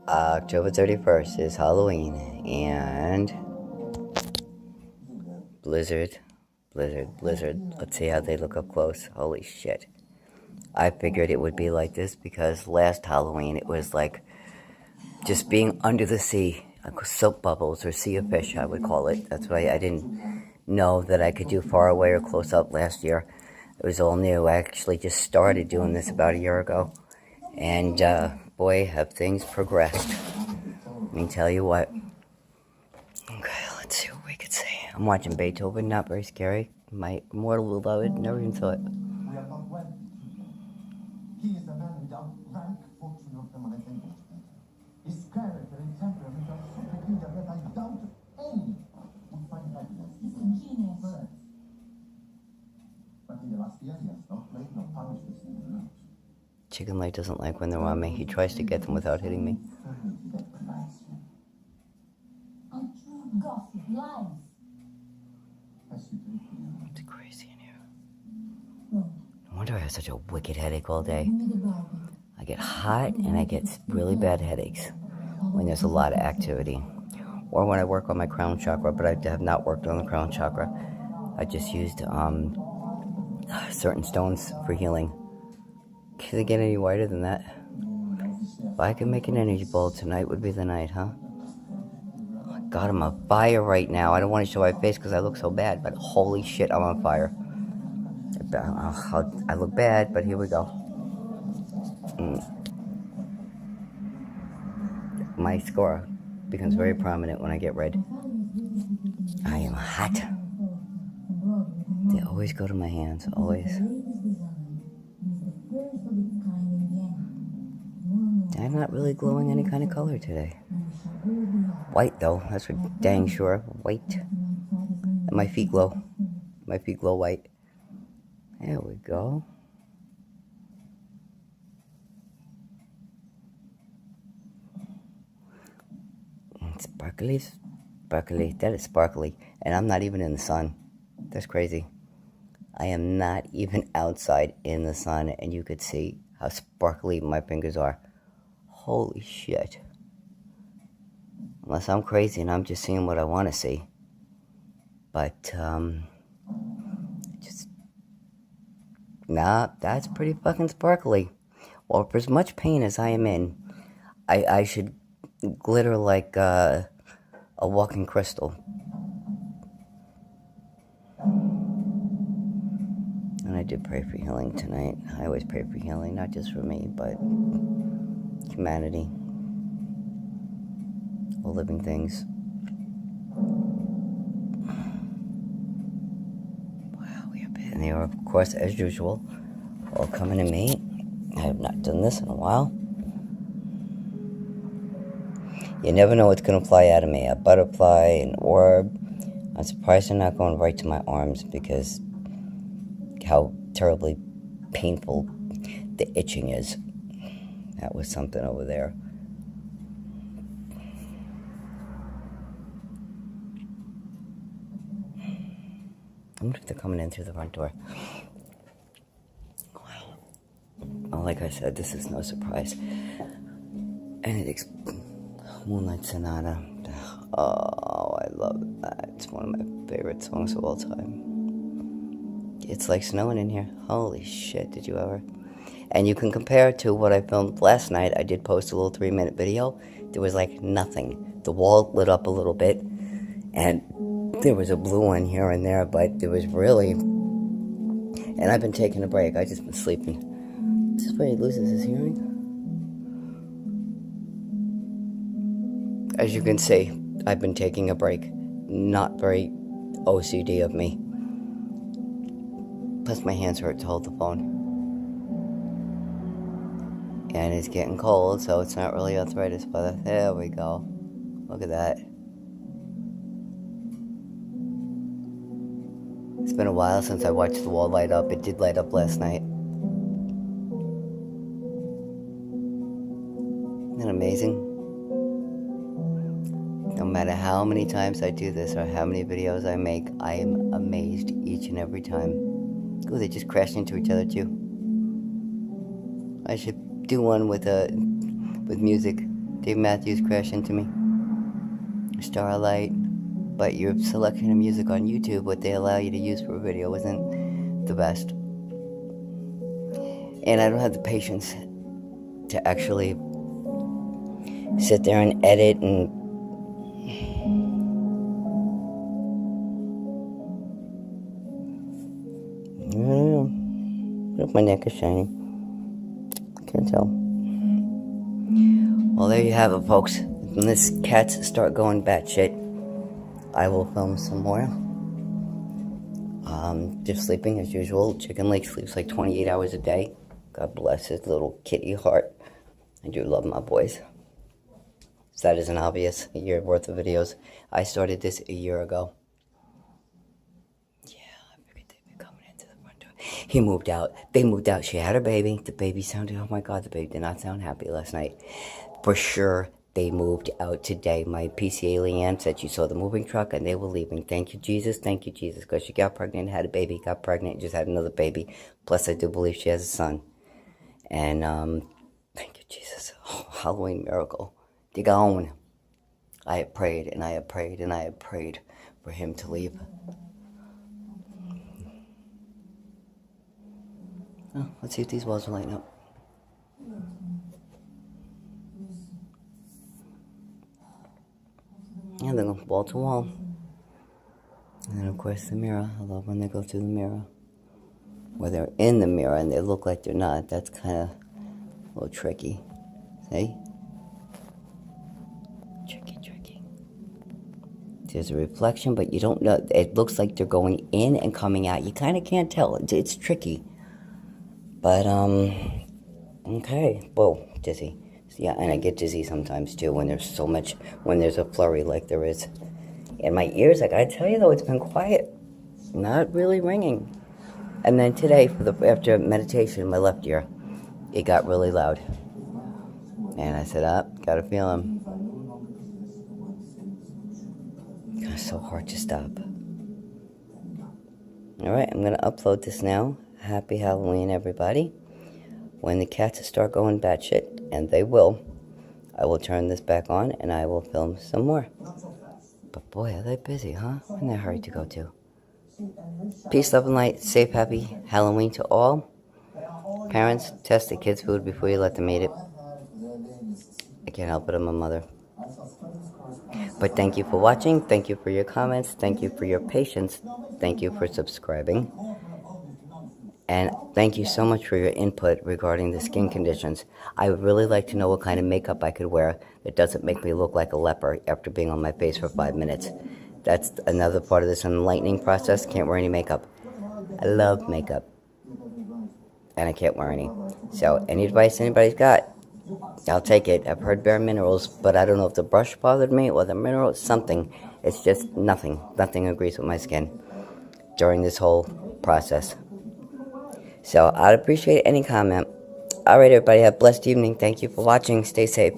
October 31st is Halloween, and blizzard. Let's see how they look up close. Holy shit. I figured it would be like this because last Halloween it was like just being under the sea, like soap bubbles or sea of fish, I would call it. That's why I didn't know that I could do far away or close up last year. It was all new. I actually just started doing this about a year ago. And boy, have things progressed. Let me tell you what. Okay, let's see what we could see. I'm watching Beethoven, not very scary. My mortal beloved, never even saw it. Chicken Leg doesn't like when they're on me. He tries to get them without hitting me. It's crazy in here. No wonder I have such a wicked headache all day. I get hot and I get really bad headaches when there's a lot of activity. Or when I work on my crown chakra, but I have not worked on the crown chakra. I just used certain stones for healing. Can it get any whiter than that? If I could make an energy ball, tonight would be the night, huh? Oh my God, I'm on fire right now. I don't want to show my face because I look so bad, but holy shit, I'm on fire. I look bad, but here we go. My score becomes very prominent when I get red. I am hot. They always go to my hands, always. I'm not really glowing any kind of color today. White though, that's for dang sure. White. And my feet glow. My feet glow white. There we go. Sparkly. That is sparkly. And I'm not even in the sun. That's crazy. I am not even outside in the sun, and you could see how sparkly my fingers are. Holy shit. Unless I'm crazy and I'm just seeing what I want to see. But, nah, that's pretty fucking sparkly. Well, for as much pain as I am in, I should glitter like a walking crystal. And I did pray for healing tonight. I always pray for healing, not just for me, but humanity. All living things. Wow, we are bad. And they are, of course, as usual, all coming to me. I have not done this in a while. You never know what's going to fly out of me. A butterfly, an orb. I'm surprised they're not going right to my arms because how terribly painful the itching is. That was something over there. I wonder if they're coming in through the front door. Wow. Well, like I said, this is no surprise. And it's Moonlight Sonata. Oh, I love that. It's one of my favorite songs of all time. It's like snowing in here. Holy shit, did you ever? And you can compare it to what I filmed last night. I did post a little 3-minute video. There was like nothing. The wall lit up a little bit, and there was a blue one here and there, but there was really... And I've been taking a break. I've just been sleeping. Is this where he loses his hearing? As you can see, I've been taking a break. Not very OCD of me. Plus my hands hurt to hold the phone. And it's getting cold, so it's not really arthritis, but there we go. Look at that. It's been a while since I watched the wall light up. It did light up last night. Isn't that amazing? No matter how many times I do this or how many videos I make, I am amazed each and every time. Oh, they just crashed into each other too. I should do one with music. Dave Matthews crashed into me. Starlight. But your selection of music on YouTube, what they allow you to use for a video, isn't the best. And I don't have the patience to actually sit there and edit and I don't know. Look, my neck is shiny. Can't tell. Well, there you have it, folks. When these cats start going batshit, I will film some more. Just sleeping as usual. Chicken Lake sleeps like 28 hours a day. God bless his little kitty heart. I do love my boys. So that isn't obvious. A year worth of videos. I started this a year ago. Yeah, I figured they'd be coming into the front door. He moved out. They moved out. She had her baby. The baby sounded, oh my God, the baby did not sound happy last night. For sure, they moved out today. My PCA Leanne said she saw the moving truck and they were leaving. Thank you, Jesus. Thank you, Jesus. Because she got pregnant, had a baby, got pregnant, just had another baby. Plus, I do believe she has a son. And, thank you, Jesus. Oh, Halloween miracle. Dig on. I have prayed and I have prayed and I have prayed for him to leave. Oh, let's see if these walls are lighting up. And then wall to wall. And then, of course, the mirror. I love when they go through the mirror. Or they're in the mirror and they look like they're not. That's kind of a little tricky. See? Tricky. There's a reflection, but you don't know. It looks like they're going in and coming out. You kind of can't tell. It's tricky. But, okay. Whoa, dizzy. Yeah, and I get dizzy sometimes, too, when there's so much, when there's a flurry like there is. In my ears, I gotta tell you, though, it's been quiet. Not really ringing. And then today, after meditation, my left ear, it got really loud. And I said, gotta feel him. It's so hard to stop. All right, I'm gonna upload this now. Happy Halloween, everybody. When the cats start going batshit, and they will, I will turn this back on and I will film some more. But boy, are they busy, huh? In a hurry to go to. Peace, love, and light. Safe, happy Halloween to all. Parents, test the kids' food before you let them eat it. I can't help it, I'm a mother. But thank you for watching. Thank you for your comments. Thank you for your patience. Thank you for subscribing. And thank you so much for your input regarding the skin conditions. I would really like to know what kind of makeup I could wear that doesn't make me look like a leper after being on my face for 5 minutes. That's another part of this enlightening process. Can't wear any makeup. I love makeup. And I can't wear any. So any advice anybody's got, I'll take it. I've heard bare minerals, but I don't know if the brush bothered me or the mineral, something. It's just nothing. Nothing agrees with my skin during this whole process. So I'd appreciate any comment. All right, everybody, have a blessed evening. Thank you for watching. Stay safe.